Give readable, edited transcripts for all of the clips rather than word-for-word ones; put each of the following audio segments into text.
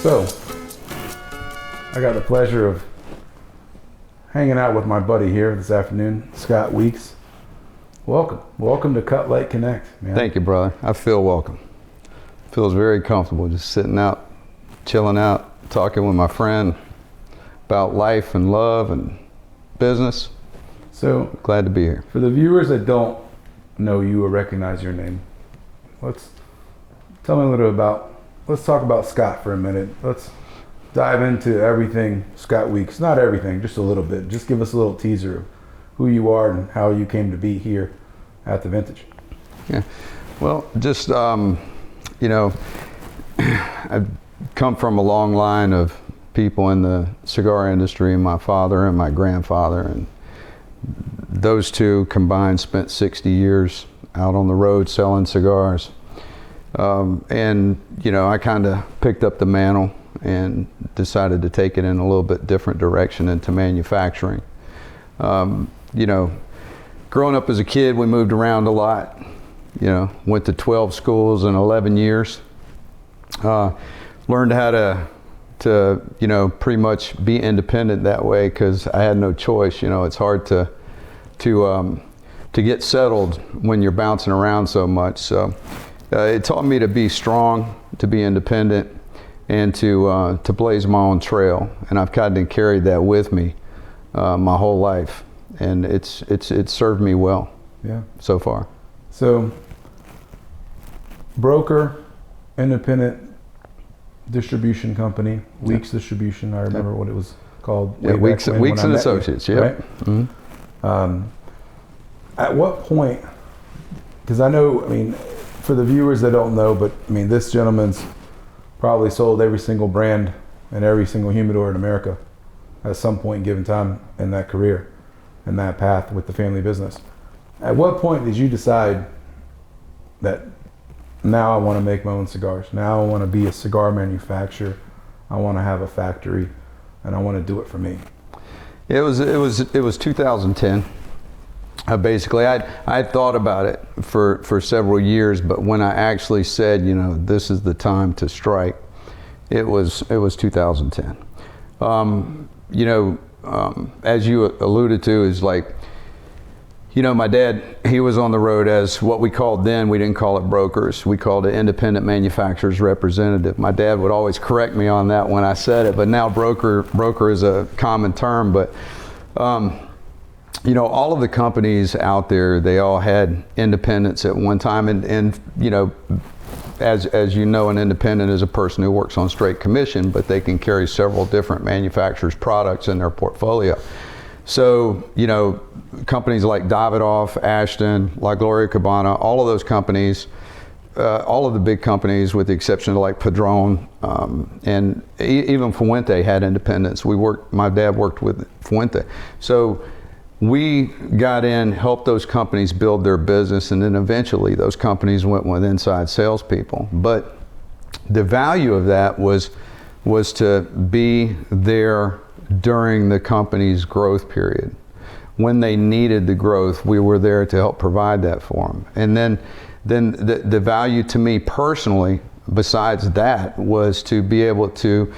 So, I got the pleasure of hanging out with my buddy here this afternoon, Scott Weeks. Welcome to Cut Light Connect, man. Thank you, brother. I feel welcome. Feels very comfortable just sitting out, chilling out, talking with my friend about life and love and business. So, glad to be here. For the viewers that don't know you or recognize your name, let's talk about Scott for a minute. Let's dive into everything Scott Weeks. Not everything, just a little bit. Just give us a little teaser of who you are and how you came to be here at the Vintage. Yeah, well, just, I've come from a long line of people in the cigar industry, my father and my grandfather, and those two combined spent 60 years out on the road selling cigars. I kind of picked up the mantle and decided to take it in a little bit different direction into manufacturing. Growing up as a kid, we moved around a lot. Went to 12 schools in 11 years. Learned how to pretty much be independent that way because I had no choice. It's hard to get settled when you're bouncing around so much. So it taught me to be strong, to be independent, and to blaze my own trail. And I've kind of carried that with me my whole life, and it's served me well. Yeah. So far. So, broker, independent distribution company, Weeks Distribution. I remember what it was called. Yeah, Weeks and Associates. Yeah. Right? Mm-hmm. At what point? Because I know, for the viewers that don't know, but this gentleman's probably sold every single brand and every single humidor in America at some point given time in that career and that path with the family business. At what point did you decide that now I want to make my own cigars? Now I want to be a cigar manufacturer. I want to have a factory, and I want to do it for me. It was 2010. Basically, I thought about it for several years, but when I actually said, this is the time to strike, it was 2010. As you alluded to, is like, my dad, he was on the road as what we called then, we didn't call it brokers, we called it independent manufacturers representative. My dad would always correct me on that when I said it, but now broker is a common term. But all of the companies out there, they all had independents at one time, and as you know, an independent is a person who works on straight commission, but they can carry several different manufacturers' products in their portfolio. So, companies like Davidoff, Ashton, La Gloria Cabana, all of those companies, all of the big companies with the exception of like Padron, and even Fuente had independents. My dad worked with Fuente. So we got in, helped those companies build their business, and then eventually those companies went with inside salespeople. But the value of that was to be there during the company's growth period. When they needed the growth, we were there to help provide that for them. And then the value to me personally, besides that, was to be able to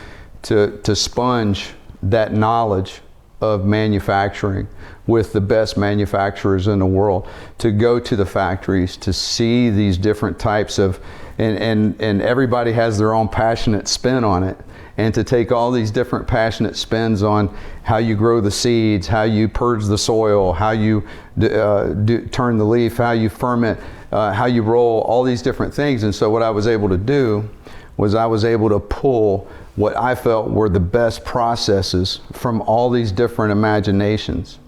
sponge that knowledge of manufacturing with the best manufacturers in the world, to go to the factories, to see these different types of, and everybody has their own passionate spin on it, and to take all these different passionate spins on how you grow the seeds, how you purge the soil, how you turn the leaf, how you ferment, how you roll, all these different things. And so what I was able to do was I was able to pull what I felt were the best processes from all these different imaginations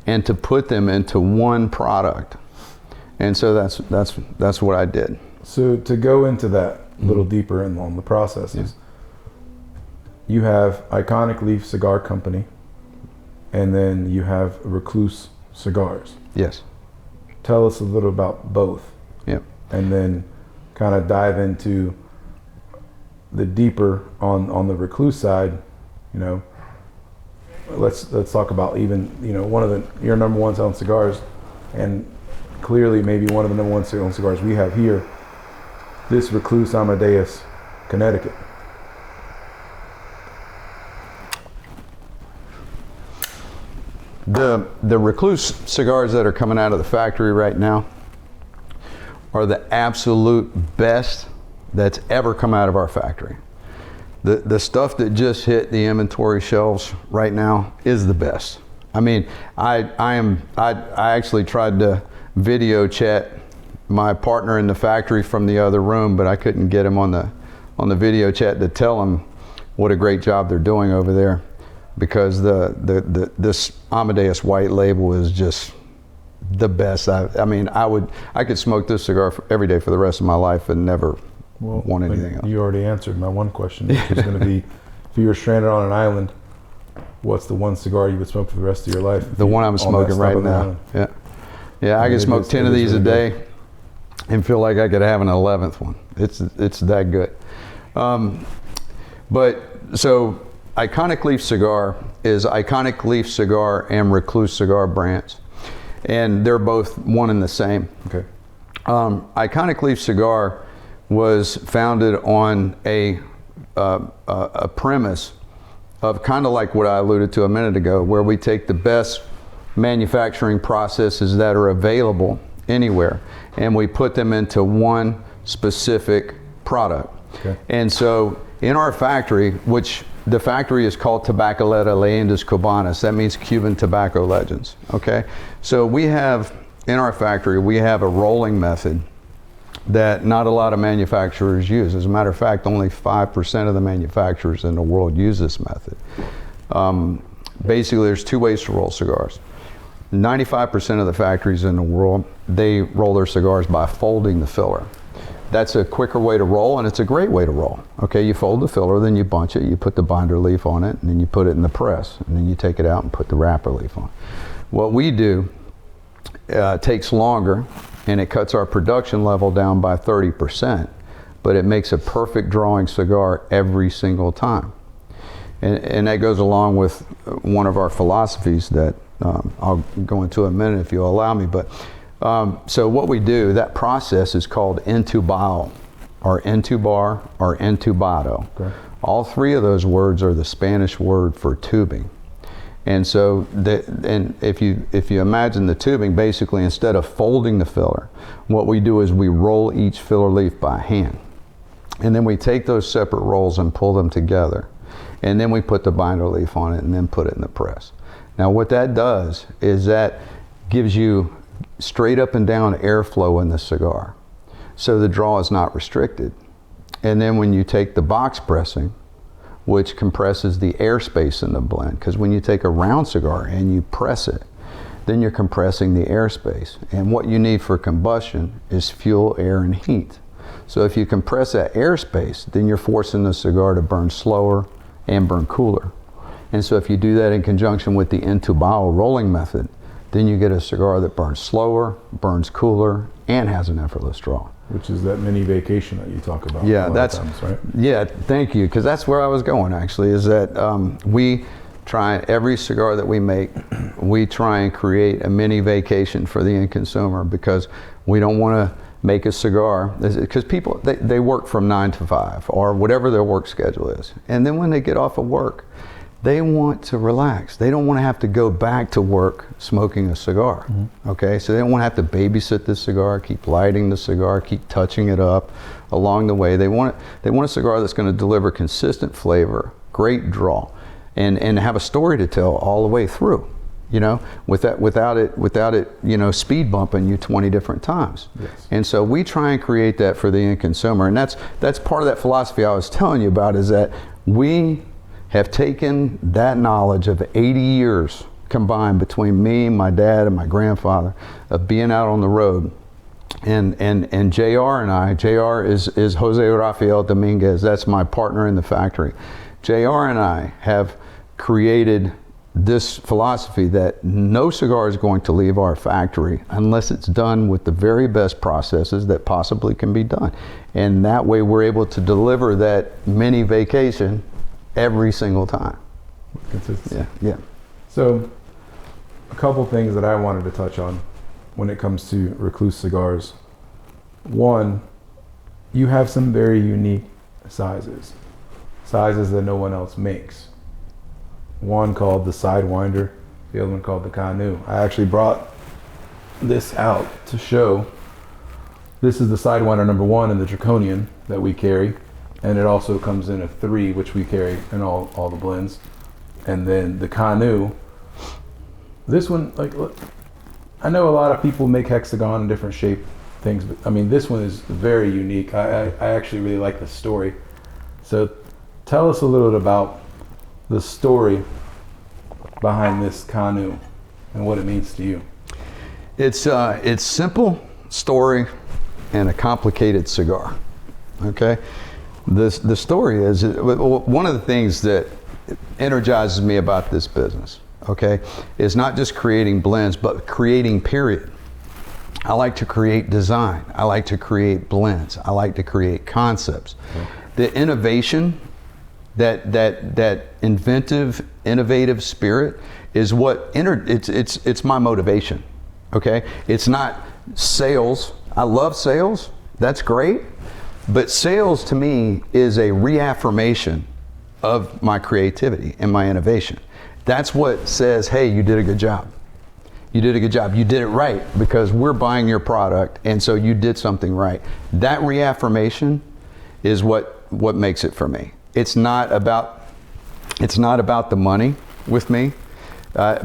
and to put them into one product. And so that's what I did. So to go into that a little deeper on the processes, you have Iconic Leaf Cigar Company, and then you have Recluse Cigars. Yes. Tell us a little about both. Yeah. And then kind of dive into the deeper on the Recluse side. Let's talk about even one of your number one selling cigars, and clearly maybe one of the number one selling cigars we have here, this Recluse Amadeus, Connecticut. the Recluse cigars that are coming out of the factory right now are the absolute best that's ever come out of our factory. The stuff that just hit the inventory shelves right now is the best. I mean, I actually tried to video chat my partner in the factory from the other room, but I couldn't get him on the video chat to tell him what a great job they're doing over there, because this Amadeus white label is just the best. I mean, I could smoke this cigar every day for the rest of my life and never want anything else. You already answered my one question, which was going to be, if you were stranded on an island, what's the one cigar you would smoke for the rest of your life? The one I'm smoking right now. Yeah, I could smoke 10 of these a day and feel like I could have an 11th one. It's that good. But so Iconic Leaf Cigar is Iconic Leaf Cigar and Recluse Cigar brands, and they're both one and the same. Okay. Iconic Leaf Cigar was founded on a premise of kind of like what I alluded to a minute ago, where we take the best manufacturing processes that are available anywhere and we put them into one specific product. Okay. And so in our factory, which the factory is called Tabacalera Leyendas Cubanas, that means Cuban tobacco legends. Okay, so we have in our factory, we have a rolling method that not a lot of manufacturers use. As a matter of fact, only 5% of the manufacturers in the world use this method. Basically, there's two ways to roll cigars. 95% of the factories in the world, they roll their cigars by folding the filler. That's a quicker way to roll, and it's a great way to roll. Okay, you fold the filler, then you bunch it, you put the binder leaf on it, and then you put it in the press, and then you take it out and put the wrapper leaf on. What we do takes longer, and it cuts our production level down by 30%, but it makes a perfect drawing cigar every single time. And that goes along with one of our philosophies that I'll go into in a minute if you'll allow me. But so what we do, that process is called entubado, or entubar, or entubado. Okay. All three of those words are the Spanish word for tubing. And so, if you imagine the tubing, basically instead of folding the filler, what we do is we roll each filler leaf by hand. And then we take those separate rolls and pull them together. And then we put the binder leaf on it and then put it in the press. Now what that does is that gives you straight up and down airflow in the cigar. So the draw is not restricted. And then when you take the box pressing, which compresses the airspace in the blend, because when you take a round cigar and you press it, then you're compressing the airspace. And what you need for combustion is fuel, air, and heat. So if you compress that airspace, then you're forcing the cigar to burn slower and burn cooler. And so if you do that in conjunction with the entubado rolling method, then you get a cigar that burns slower, burns cooler, and has an effortless draw. Which is that mini vacation that you talk about. Yeah, a lot of times, right? Yeah, thank you, because that's where I was going actually, is that we try, every cigar that we make, we try and create a mini vacation for the end consumer, because we don't want to make a cigar, because people, they work from 9 to 5 or whatever their work schedule is. And then when they get off of work, they want to relax. They don't want to have to go back to work smoking a cigar. Mm-hmm. Okay, so they don't want to have to babysit the cigar, keep lighting the cigar, keep touching it up along the way. They want a cigar that's going to deliver consistent flavor, great draw, and have a story to tell all the way through. You know, without it, you know, speed bumping you 20 different times. Yes. And so we try and create that for the end consumer, and that's part of that philosophy I was telling you about, is that we have taken that knowledge of 80 years combined between me, my dad, and my grandfather of being out on the road. And JR and I, JR is Jose Rafael Dominguez, that's my partner in the factory. JR and I have created this philosophy that no cigar is going to leave our factory unless it's done with the very best processes that possibly can be done. And that way we're able to deliver that mini vacation every single time. Consistency. Yeah. So, a couple things that I wanted to touch on when it comes to Recluse cigars. One, you have some very unique sizes that no one else makes. One called the Sidewinder, the other one called the Canu. I actually brought this out to show. This is the Sidewinder number 1 in the Draconian that we carry, and it also comes in a 3, which we carry in all the blends. And then the Canu, this one, like, look, I know a lot of people make hexagon in different shape things, but I mean, this one is very unique. I actually really like the story. So tell us a little bit about the story behind this Canu and what it means to you. It's simple story and a complicated cigar. Okay, the story is one of the things that energizes me about this business. Okay, is not just creating blends, but creating, period. I like to create design. I like to create blends. I like to create concepts. Okay. The innovation, that innovative spirit is what it's my motivation. Okay, it's not sales. I love sales. That's great, but sales to me is a reaffirmation of my creativity and my innovation. That's what says, hey, you did a good job. You did a good job. You did it right because we're buying your product, and so you did something right. That reaffirmation is what makes it for me. It's not about the money with me.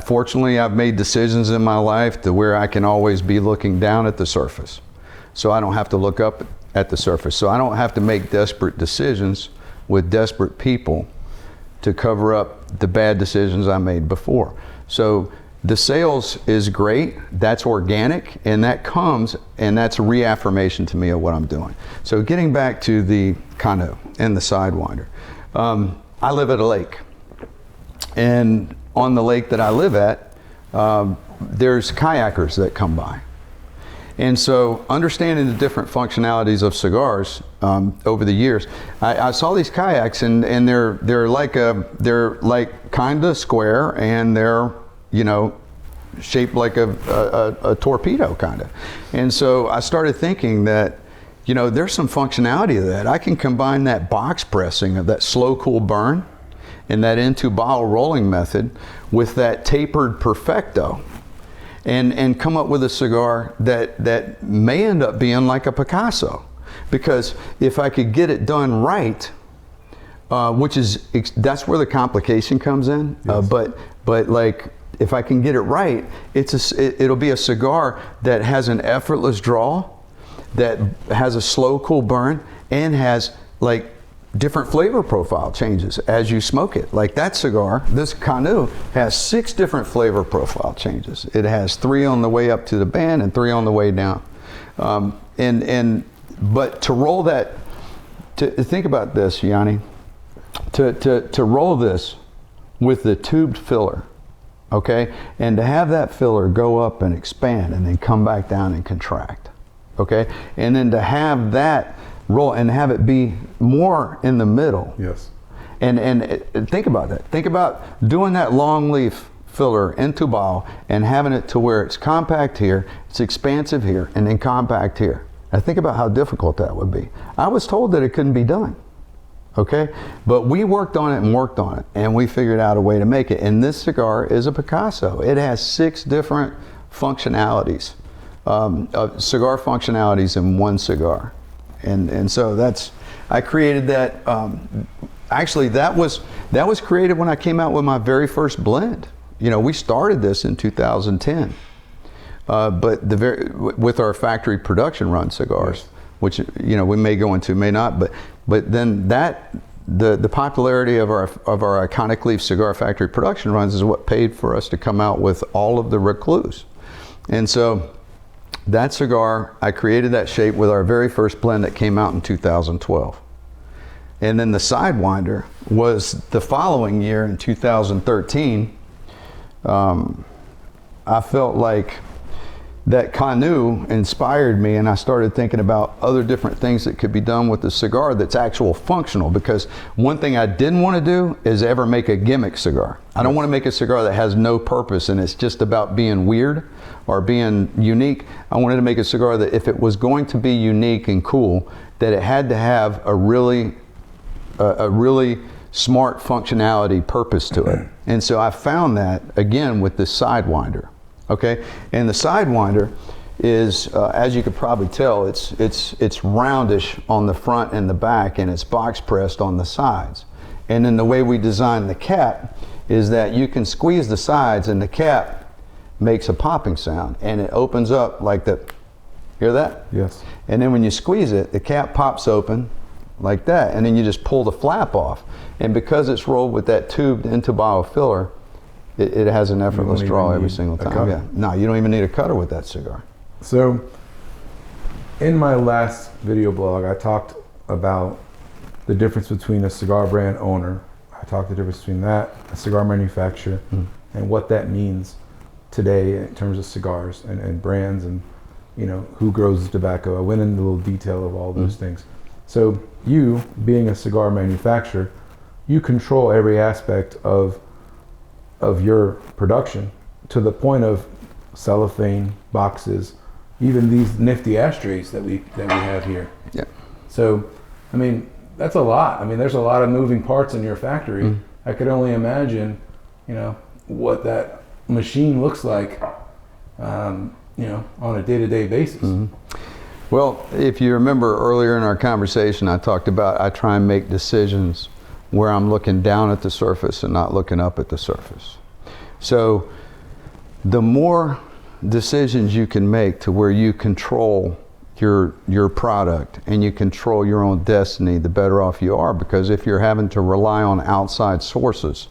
Fortunately, I've made decisions in my life to where I can always be looking down at the surface. So I don't have to look up at the surface. So I don't have to make desperate decisions with desperate people to cover up the bad decisions I made before. So the sales is great, that's organic, and that comes, and that's a reaffirmation to me of what I'm doing. So getting back to the Canu and the Sidewinder. I live at a lake, and on the lake that I live at, there's kayakers that come by. And so understanding the different functionalities of cigars over the years, I saw these kayaks, and they're like kind of square, and they're, you know, shaped like a torpedo kind of. And so I started thinking that, you know, there's some functionality to that. I can combine that box pressing of that slow cool burn and that into bottle rolling method with that tapered perfecto, and come up with a cigar that may end up being like a Picasso. Because if I could get it done right, that's where the complication comes in. Yes. But like, if I can get it right, it'll be a cigar that has an effortless draw, that has a slow cool burn, and has like different flavor profile changes as you smoke it. Like that cigar, this Canu, has 6 different flavor profile changes. It has 3 on the way up to the band and 3 on the way down. But to roll that, to think about this, Yanni, to roll this with the tubed filler, okay, and to have that filler go up and expand and then come back down and contract, okay, and then to have that roll and have it be more in the middle. Yes. And think about that. Think about doing that long leaf filler into bottle and having it to where it's compact here, it's expansive here, and then compact here. Now think about how difficult that would be. I was told that it couldn't be done. Okay, but we worked on it, and we figured out a way to make it. And this cigar is a Picasso. It has 6 different functionalities, cigar functionalities in one cigar, and so I created that. Actually, that was created when I came out with my very first blend. You know, we started this in 2010, but with our factory production run cigars. Yes. Which, you know, we may go into, may not, but then the popularity of our iconic leaf cigar factory production runs is what paid for us to come out with all of the Recluse. And so that cigar, I created that shape with our very first blend that came out in 2012. And then the Sidewinder was the following year in 2013. I felt like that Canu inspired me, and I started thinking about other different things that could be done with the cigar that's actual functional, because one thing I didn't want to do is ever make a gimmick cigar. I don't want to make a cigar that has no purpose and it's just about being weird or being unique. I wanted to make a cigar that if it was going to be unique and cool, that it had to have a really smart functionality purpose to it. And so I found that again with this Sidewinder. Okay, and the Sidewinder is, as you could probably tell, it's roundish on the front and the back, and it's box pressed on the sides. And then the way we designed the cap is that you can squeeze the sides, and the cap makes a popping sound, and it opens up like that. Hear that? Yes. And then when you squeeze it, the cap pops open like that, and then you just pull the flap off. And because it's rolled with that tubed into biofiller, it has an effortless draw every single time. Yeah. No, you don't even need a cutter with that cigar. So, in my last video blog, I talked about the difference between a cigar brand owner. I talked the difference between that, a cigar manufacturer, and what that means today in terms of cigars and brands and, you know, who grows the tobacco. I went into a little detail of all those things. So you, being a cigar manufacturer, you control every aspect of your production to the point of cellophane, boxes, even these nifty ashtrays that we have here. Yeah. So, I mean, that's a lot. I mean, there's a lot of moving parts in your factory. I could only imagine, you know, what that machine looks like, you know, on a day-to-day basis. Well, if you remember earlier in our conversation, I talked about I try and make decisions where I'm looking down at the surface and not looking up at the surface. So the more decisions you can make to where you control your product and you control your own destiny, the better off you are. Because if you're having to rely on outside sources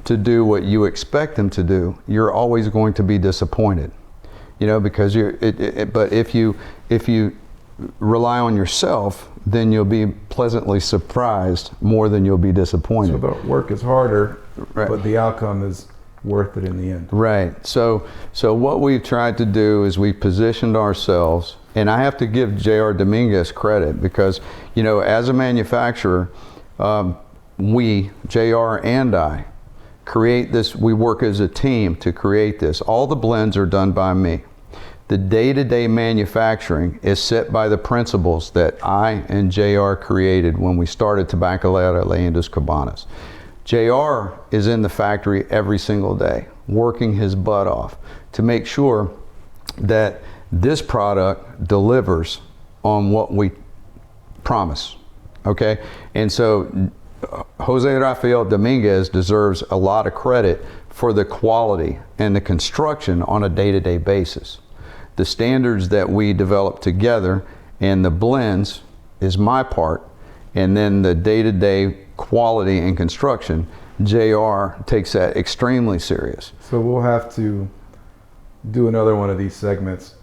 to do what you expect them to do, you're always going to be disappointed. You know, because but if you rely on yourself, then you'll be pleasantly surprised more than you'll be disappointed. So the work is harder, right, but the outcome is worth it in the end. Right. So what we've tried to do is we've positioned ourselves, and I have to give J.R. Dominguez credit because, you know, as a manufacturer, we, J.R. and I, create this. We work as a team to create this. All the blends are done by me. The day-to-day manufacturing is set by the principles that I and JR created when we started Tabacalera Leyendas Cubanas. JR is in the factory every single day, working his butt off to make sure that this product delivers on what we promise, okay? And so Jose Rafael Dominguez deserves a lot of credit for the quality and the construction on a day-to-day basis. The standards that we develop together and the blends is my part, and then the day-to-day quality and construction, JR takes that extremely serious. So we'll have to do another one of these segments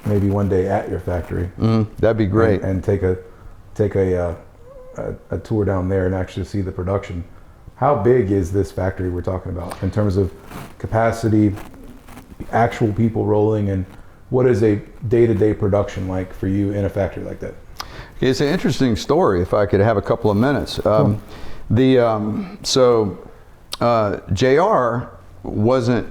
maybe one day at your factory. That'd be great. And take a tour down there and actually see the production. How big is this factory we're talking about in terms of capacity, actual people rolling, and what is a day-to-day production like for you in a factory like that? It's an interesting story, if I could have a couple of minutes. JR wasn't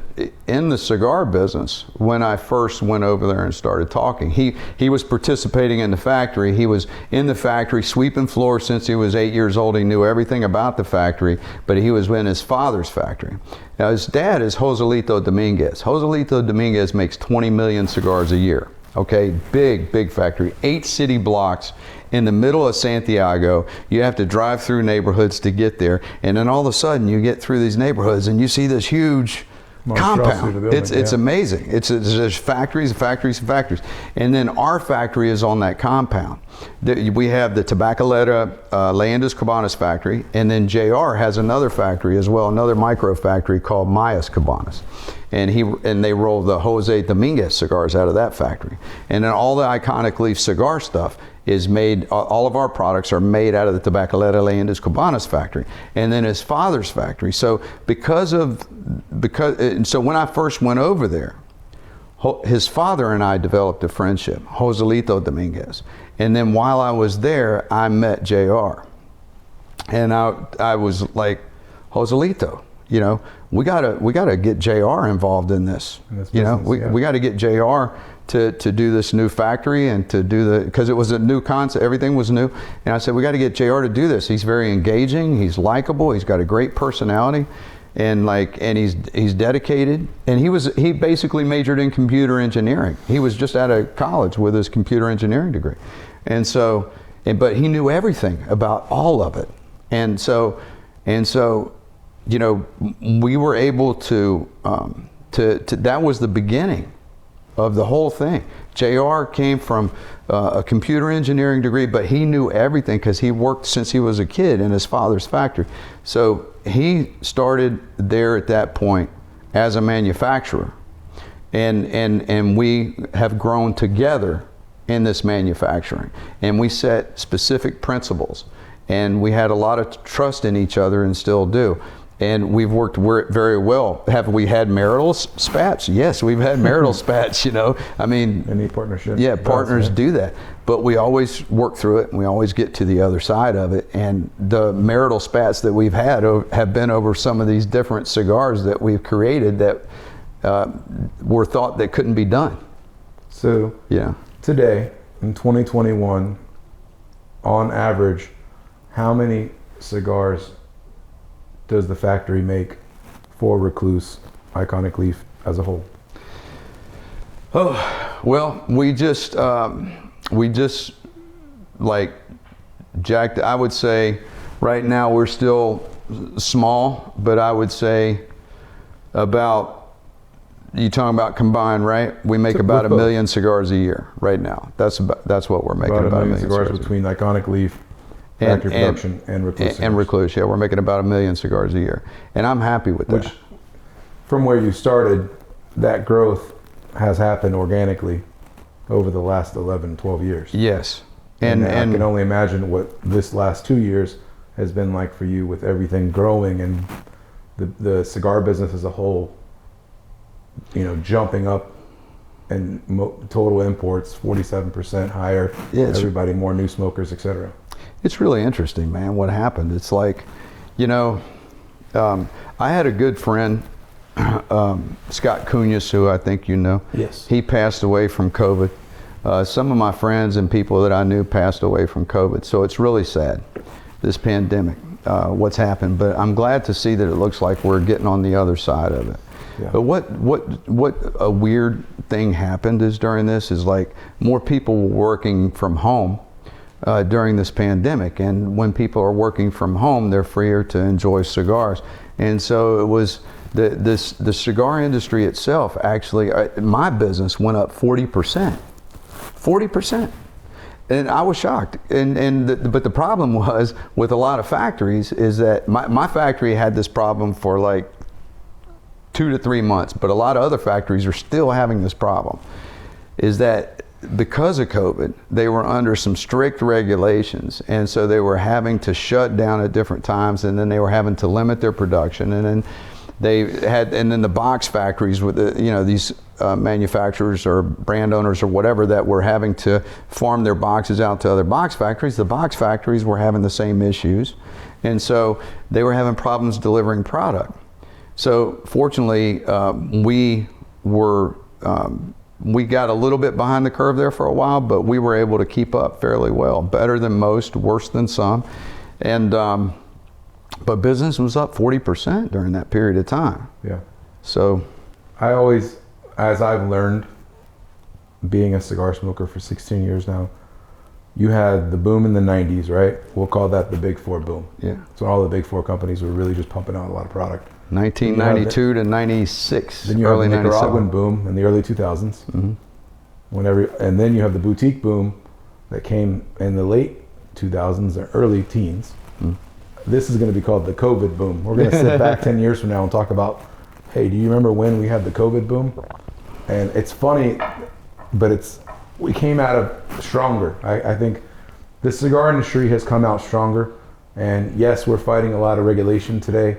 in the cigar business when I first went over there and started talking. He was participating in the factory. He was in the factory sweeping floors since he was 8 years old. He knew everything about the factory, but he was in his father's factory. Now his dad is Joselito Dominguez. Joselito Dominguez makes 20 million cigars a year. Okay, big factory, 8 city blocks in the middle of Santiago. You have to drive through neighborhoods to get there, and then all of a sudden you get through these neighborhoods and you see this huge compound. It's amazing. There's factories, and then our factory is on that compound. We have the Tabacalera Leyendas Cubanas factory, and then JR has another factory as well, another micro factory called Mayas Cubanas. And they roll the Jose Dominguez cigars out of that factory. And then all the iconic leaf cigar stuff is made, all of our products are made out of the Tabacalera Leyendas Cubanas factory. And then his father's factory. So so when I first went over there, his father and I developed a friendship, Joselito Dominguez. And then while I was there, I met JR. And I was like, Joselito, you know, we gotta get JR involved in this. We gotta get JR to do this new factory and to do because it was a new concept, everything was new. And I said, we got to get JR to do this. He's very engaging, he's likable, he's got a great personality, and he's dedicated. And he basically majored in computer engineering. He was just out of college with his computer engineering degree. And so, but he knew everything about all of it. And so, you know, we were able to that was the beginning of the whole thing. JR came from a computer engineering degree, but he knew everything because he worked since he was a kid in his father's factory. So he started there at that point as a manufacturer, and we have grown together in this manufacturing, and we set specific principles, and we had a lot of trust in each other and still do. And we've worked very well. Have we had marital spats? Yes, we've had marital spats, you know. I mean, any partnership. Yeah, partners do that. But we always work through it, and we always get to the other side of it. And the marital spats that we've had have been over some of these different cigars that we've created that were thought that couldn't be done. So yeah, today, in 2021, on average, how many cigars does the factory make for Recluse Iconic Leaf as a whole? Oh, well, we just like jacked. I would say right now we're still small, but I would say about, you talking about combined, right? We make about 1 million cigars a year right now. That's what we're making. About 1 million cigars between Iconic Leaf, factory production, and Recluse. And Recluse, yeah, we're making about 1 million cigars a year, and I'm happy with that. Which, from where you started, that growth has happened organically over the last 11, 12 years. Yes, and I can only imagine what this last 2 years has been like for you, with everything growing and the cigar business as a whole, you know, jumping up, and total imports 47% higher. Yeah, everybody, more new smokers, etc. It's really interesting, man, what happened. It's like, you know, I had a good friend, Scott Koutsoupias, who I think you know. Yes. He passed away from COVID. Some of my friends and people that I knew passed away from COVID. So it's really sad, this pandemic, what's happened. But I'm glad to see that it looks like we're getting on the other side of it. Yeah. But what a weird thing happened is during this is like more people were working from home during this pandemic, and when people are working from home, they're freer to enjoy cigars. And so it was the cigar industry itself, actually, my business went up 40%. And I was shocked. But the problem was with a lot of factories is that my factory had this problem for like 2 to 3 months, but a lot of other factories are still having this problem, is that because of COVID, they were under some strict regulations, and so they were having to shut down at different times, and then they were having to limit their production, and then then the box factories with these manufacturers or brand owners or whatever that were having to farm their boxes out to other box factories. The box factories were having the same issues, and so they were having problems delivering product. So fortunately, we got a little bit behind the curve there for a while, but we were able to keep up fairly well. Better than most, worse than some. And but business was up 40% during that period of time. Yeah. So I always, as I've learned, being a cigar smoker for 16 years now, you had the boom in the 90s, right? We'll call that the Big Four boom. Yeah. So all the Big Four companies were really just pumping out a lot of product. 1992 to 96. Then you have the Nicaraguan boom in the early 2000s. Mm-hmm. And then you have the boutique boom that came in the late 2000s or early teens. Mm. This is going to be called the COVID boom. We're going to sit back 10 years from now and talk about, hey, do you remember when we had the COVID boom? And it's funny, but we came out of stronger. I think the cigar industry has come out stronger. And yes, we're fighting a lot of regulation today.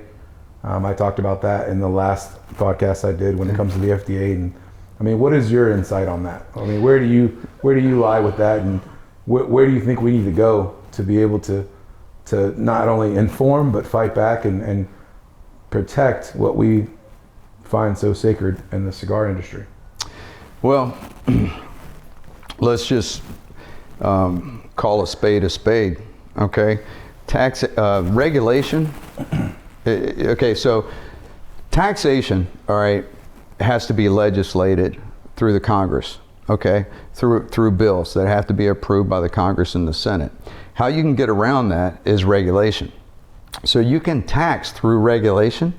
I talked about that in the last podcast I did when it comes to the FDA. And I mean, what is your insight on that? I mean, where do you lie with that, and where do you think we need to go to be able to not only inform but fight back and protect what we find so sacred in the cigar industry? Well, let's just call a spade, okay? Tax regulation. Okay, so taxation, all right, has to be legislated through the Congress, okay, through bills that have to be approved by the Congress and the Senate. How you can get around that is regulation. So you can tax through regulation,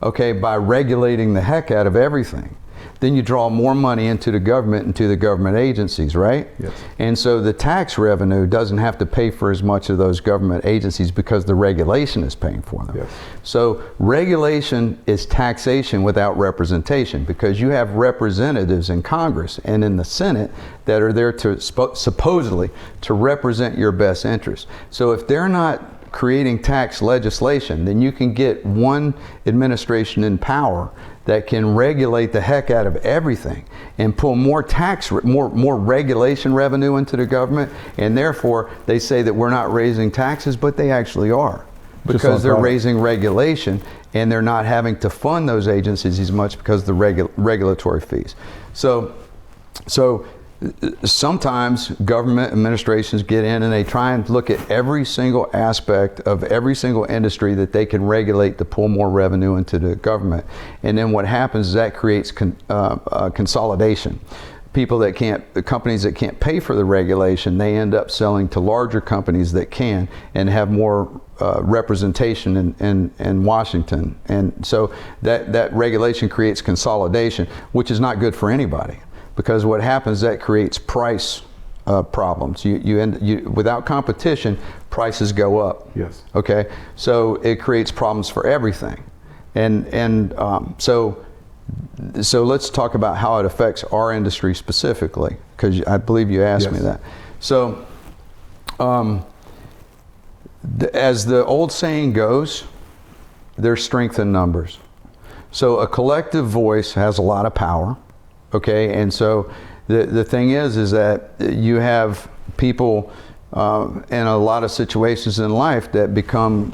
okay, by regulating the heck out of everything. Then you draw more money into the government and to the government agencies, right? Yes. And so the tax revenue doesn't have to pay for as much of those government agencies because the regulation is paying for them. Yes. So regulation is taxation without representation, because you have representatives in Congress and in the Senate that are there to supposedly to represent your best interests. So if they're not creating tax legislation, then you can get one administration in power that can regulate the heck out of everything and pull more more regulation revenue into the government, and therefore they say that we're not raising taxes, but they actually are, because they're raising regulation and they're not having to fund those agencies as much because of the regulatory fees. So sometimes government administrations get in and they try and look at every single aspect of every single industry that they can regulate to pull more revenue into the government. And then what happens is that creates consolidation. Companies that can't pay for the regulation, they end up selling to larger companies that can and have more representation in Washington. And so that regulation creates consolidation, which is not good for anybody. Because what happens, that creates price problems. Without competition, prices go up. Yes. Okay. So it creates problems for everything, so let's talk about how it affects our industry specifically, because I believe you asked me that. So, as the old saying goes, there's strength in numbers. So a collective voice has a lot of power. Okay, and so the thing is that you have people in a lot of situations in life that become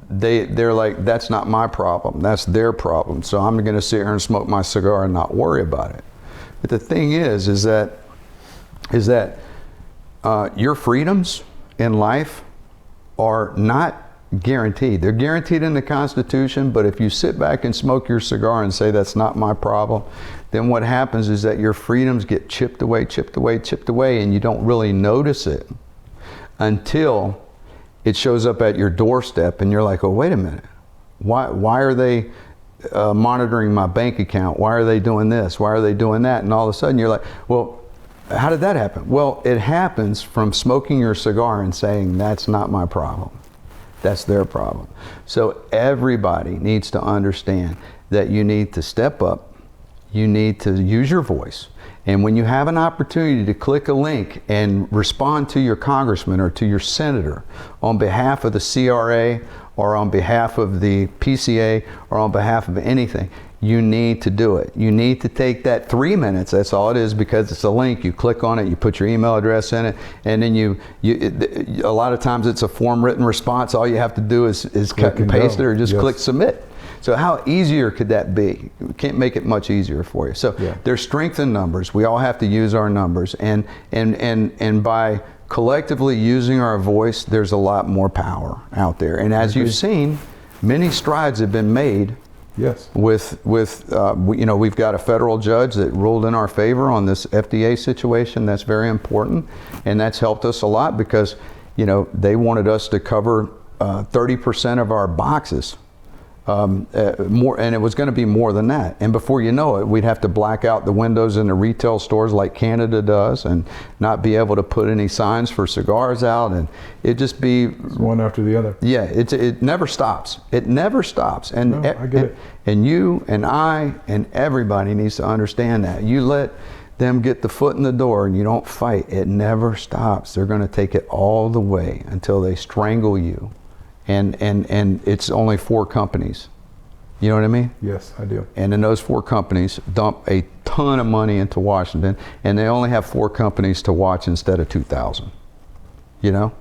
they're like, that's not my problem, that's their problem. So I'm going to sit here and smoke my cigar and not worry about it. But the thing is that your freedoms in life are not guaranteed. They're guaranteed in the Constitution, but if you sit back and smoke your cigar and say that's not my problem, then what happens is that your freedoms get chipped away, and you don't really notice it until it shows up at your doorstep and you're like, oh, wait a minute. Why are they monitoring my bank account? Why are they doing this? Why are they doing that? And all of a sudden you're like, well, how did that happen? Well, it happens from smoking your cigar and saying that's not my problem. That's their problem. So everybody needs to understand that you need to step up, you need to use your voice. And when you have an opportunity to click a link and respond to your congressman or to your senator on behalf of the CRA or on behalf of the PCA or on behalf of anything, you need to do it. You need to take that 3 minutes, that's all it is, because it's a link. You click on it, you put your email address in it, and then a lot of times it's a form written response. All you have to do is cut and paste it or just click submit. So how easier could that be? We can't make it much easier for you. So there's strength in numbers. We all have to use our numbers, and by collectively using our voice, there's a lot more power out there. And as you've seen, many strides have been made. Yes. We've got a federal judge that ruled in our favor on this FDA situation. That's very important, and that's helped us a lot because, they wanted us to cover 30% of our boxes. More, and it was going to be more than that. And before you know it, we'd have to black out the windows in the retail stores like Canada does, and not be able to put any signs for cigars out, and it just be it's one after the other. Yeah, it never stops. It never stops. And I get it. And you and I and everybody needs to understand that. You let them get the foot in the door and you don't fight, it never stops. They're going to take it all the way until they strangle you. And it's only 4 companies. You know what I mean? Yes, I do. And then those 4 companies dump a ton of money into Washington, and they only have 4 companies to watch instead of 2,000. So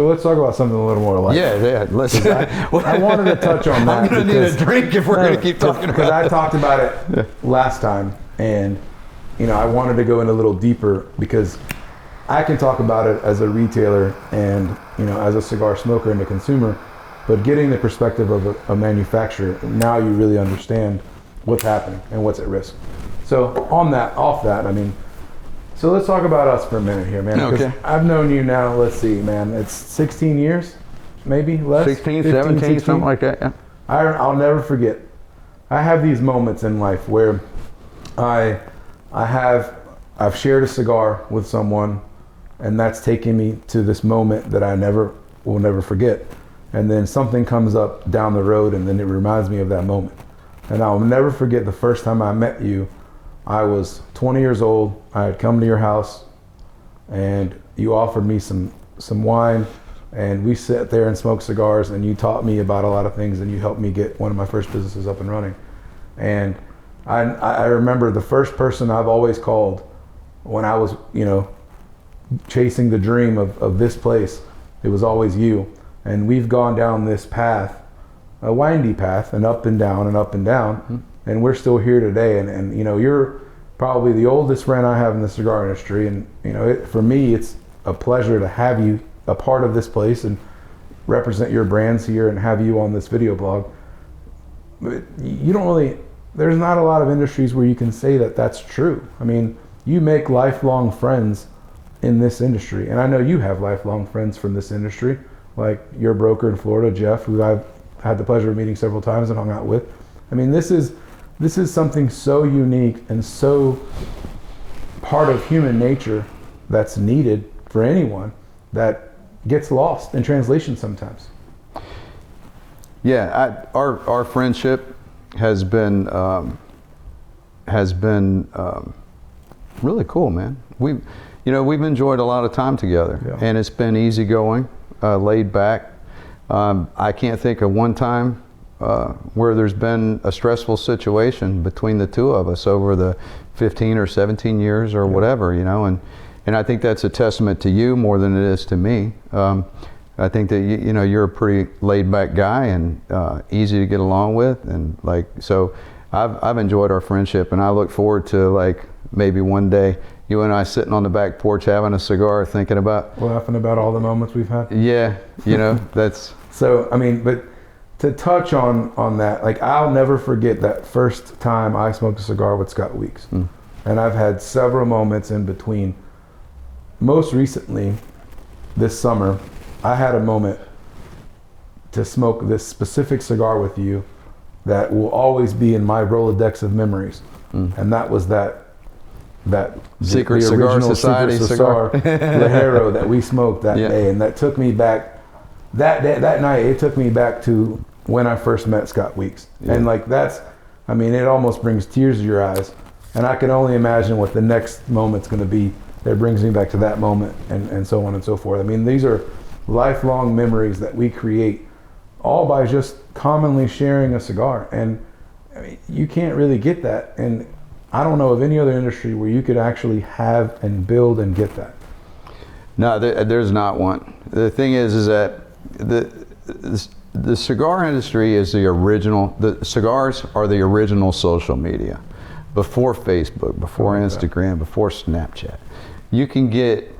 let's talk about something a little more light. Yeah. Listen, I wanted to touch on that. I'm going to need a drink if we're going to keep talking about it. Because I talked about it last time. And, you know, I wanted to go in a little deeper because I can talk about it as a retailer and, you know, as a cigar smoker and a consumer, but getting the perspective of a manufacturer, now you really understand what's happening and what's at risk. So off that, I mean, so let's talk about us for a minute here, man. Okay. I've known you now, let's see, man, it's 16 years, maybe less? 16, 15, 17, 16? something like that, yeah. I'll never forget. I have these moments in life where I've shared a cigar with someone, and that's taken me to this moment that I will never forget. And then something comes up down the road, and then it reminds me of that moment. And I'll never forget the first time I met you. I was 20 years old. I had come to your house, and you offered me some wine, and we sat there and smoked cigars, and you taught me about a lot of things, and you helped me get one of my first businesses up and running. And I remember the first person I've always called when I was, you know, chasing the dream of this place. It was always you. And we've gone down this path, a windy path, and up and down and up and down. Mm-hmm. And we're still here today. And you know, you're probably the oldest friend I have in the cigar industry. And you know, for me, it's a pleasure to have you a part of this place and represent your brands here and have you on this video blog. But you don't really, there's not a lot of industries where you can say that that's true. I mean, you make lifelong friends in this industry. And I know you have lifelong friends from this industry, like your broker in Florida, Jeff, who I've had the pleasure of meeting several times and hung out with. I mean, this is something so unique and so part of human nature that's needed for anyone that gets lost in translation sometimes. Yeah, our friendship has been really cool, man. We've enjoyed a lot of time together, yeah. And it's been easygoing, laid back. I can't think of one time where there's been a stressful situation between the two of us over the 15 or 17 years or whatever, you know, and I think that's a testament to you more than it is to me. I think that you're a pretty laid back guy and easy to get along with, and so I've enjoyed our friendship, and I look forward to maybe one day you and I sitting on the back porch having a cigar, laughing about all the moments we've had. Yeah, that's so. I mean, but to touch on that, I'll never forget that first time I smoked a cigar with Scott Weeks, and I've had several moments in between. Most recently, this summer, I had a moment to smoke this specific cigar with you that will always be in my Rolodex of memories, and that was that Secret Cigar Society cigar, Ligero that we smoked that day, and that took me back. That night, it took me back to when I first met Scott Weeks, and it almost brings tears to your eyes, and I can only imagine what the next moment's going to be. That brings me back to that moment, and so on and so forth. I mean, these are lifelong memories that we create all by just commonly sharing a cigar, and I mean, you can't really get that, and I don't know of any other industry where you could actually have and build and get that. No, there's not one. The thing is that the cigar industry is the cigars are the original social media. Before Facebook, before Instagram, before Snapchat. You can get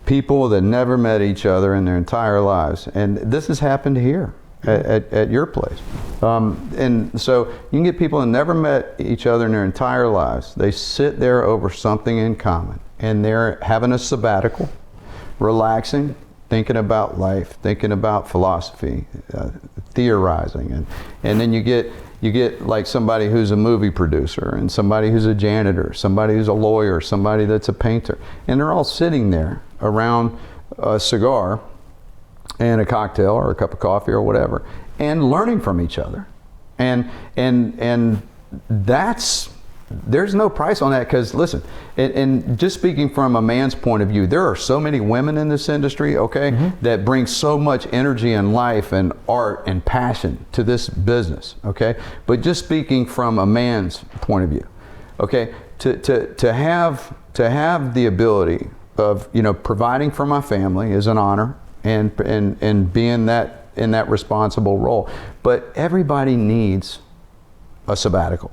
people that never met each other in their entire lives, and this has happened here at your place. And so you can get people that never met each other in their entire lives. They sit there over something in common, and they're having a sabbatical, relaxing, thinking about life, thinking about philosophy, theorizing, and then you get like somebody who's a movie producer, and somebody who's a janitor, somebody who's a lawyer, somebody that's a painter, and they're all sitting there around a cigar and a cocktail or a cup of coffee or whatever, and learning from each other, and there's no price on that, because listen, and just speaking from a man's point of view, there are so many women in this industry, that bring so much energy and life and art and passion to this business, but just speaking from a man's point of view, to have the ability of providing for my family is an honor, and being that in that responsible role, but everybody needs a sabbatical.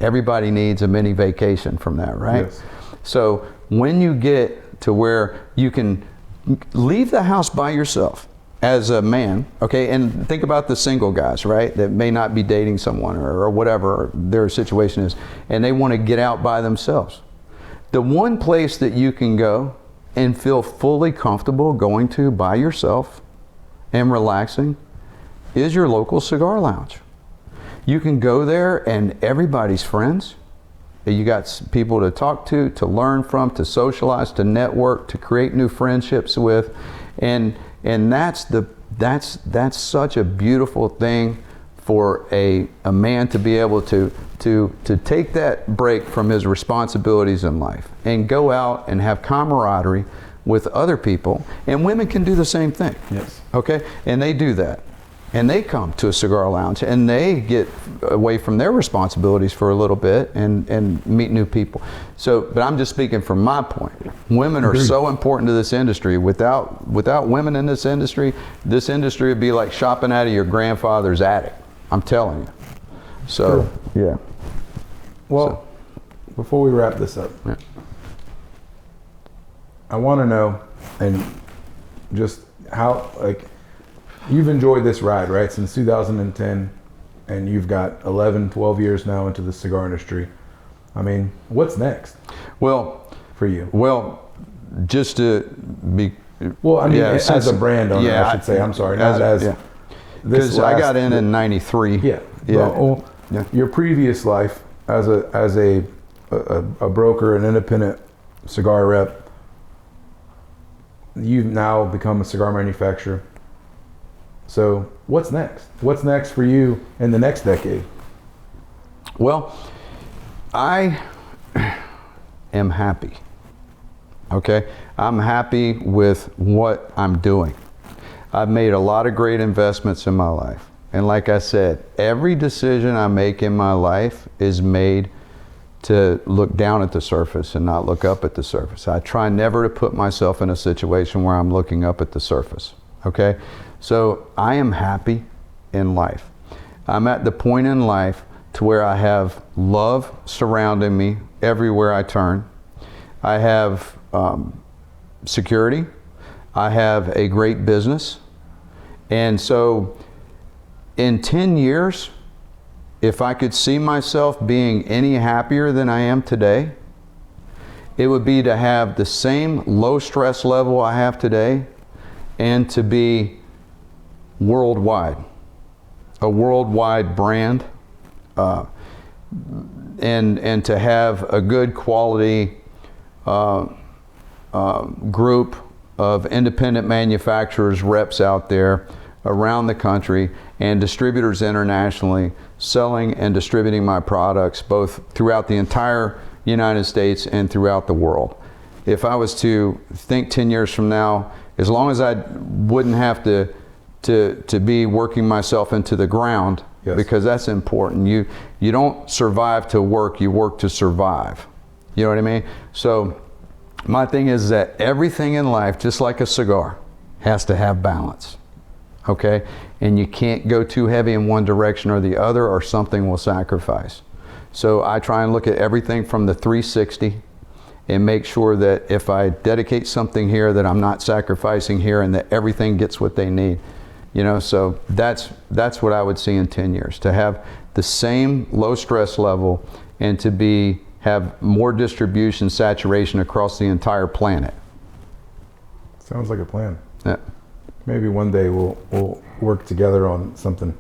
Everybody needs a mini vacation from that, right? Yes. So when you get to where you can leave the house by yourself as a man, okay, and think about the single guys, right, that may not be dating someone or whatever their situation is, and they want to get out by themselves. The one place that you can go and feel fully comfortable going to by yourself and relaxing is your local cigar lounge. You can go there and everybody's friends. You got people to talk to learn from, to socialize, to network, to create new friendships with, and that's such a beautiful thing for a man to be able to take that break from his responsibilities in life and go out and have camaraderie with other people. And women can do the same thing. Yes. Okay, and they do that. And they come to a cigar lounge and they get away from their responsibilities for a little bit and meet new people. So, but I'm just speaking from my point. Women are so important to this industry. Without women in this industry would be like shopping out of your grandfather's attic. I'm telling you. So, yeah. Well, before we wrap this up, Yeah. I want to know, and just how, like, you've enjoyed this ride, right, since 2010, and you've got 11, 12 years now into the cigar industry. I mean, what's next Well, for you? well, just to be. Well, I mean, Yeah, as a brand owner, I should say. I'm sorry, not as yeah. this Because I got last- in '93. Yeah. Yeah. Well, Yeah. your previous life as a broker, an independent cigar rep, you've now become a cigar manufacturer. So what's next? What's next for you in the next decade? Well, I am happy. Okay? I'm happy with what I'm doing. I've made a lot of great investments in my life. And like I said, every decision I make in my life is made to look down at the surface and not look up at the surface. I try never to put myself in a situation where I'm looking up at the surface. Okay? So I am happy in life. I'm at the point in life to where I have love surrounding me everywhere I turn. I have security. I have a great business. And so in 10 years, if I could see myself being any happier than I am today, it would be to have the same low stress level I have today and to be worldwide, a worldwide brand, and to have a good quality group of independent manufacturers, reps out there around the country, and distributors internationally selling and distributing my products both throughout the entire United States and throughout the world. If I was to think 10 years from now, as long as I wouldn't have to be working myself into the ground, Yes. because that's important. You don't survive to work, you work to survive. You know what I mean? So my thing is that everything in life, just like a cigar, has to have balance. Okay? And you can't go too heavy in one direction or the other, or something will sacrifice. So I try and look at everything from the 360 and make sure that if I dedicate something here, that I'm not sacrificing here, and that everything gets what they need. You know, so that's what I would see in 10 years, to have the same low stress level and to have more distribution saturation across the entire planet. Sounds like a plan. Yeah. Maybe one day we'll work together on something.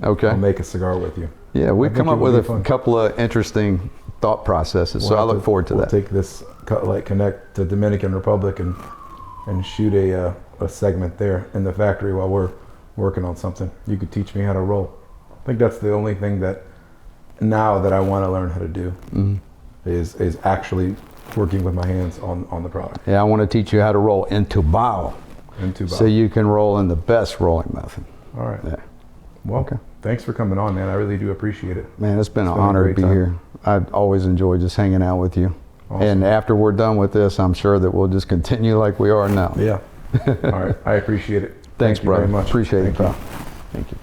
Okay. I'll make a cigar with you. Yeah, we've I come think up it would with be a fun. couple of interesting thought processes, so I look forward to we'll that. Take this, connect to Dominican Republic and shoot a segment there in the factory while we're working on something. You could teach me how to roll. I think that's the only thing that now that I want to learn how to do, is actually working with my hands on the product. Yeah, I want to teach you how to roll entubado, so you can roll in the best rolling method. All right. Yeah. Well, thanks for coming on, man. I really do appreciate it. Man, it's been an been a honor to great be time. here. I always enjoy just hanging out with you. Awesome. And after we're done with this, I'm sure that we'll just continue like we are now. Yeah. All right. I appreciate it. Thanks, Thank you brother. very much. Appreciate it, Thank you. pal. Thank you.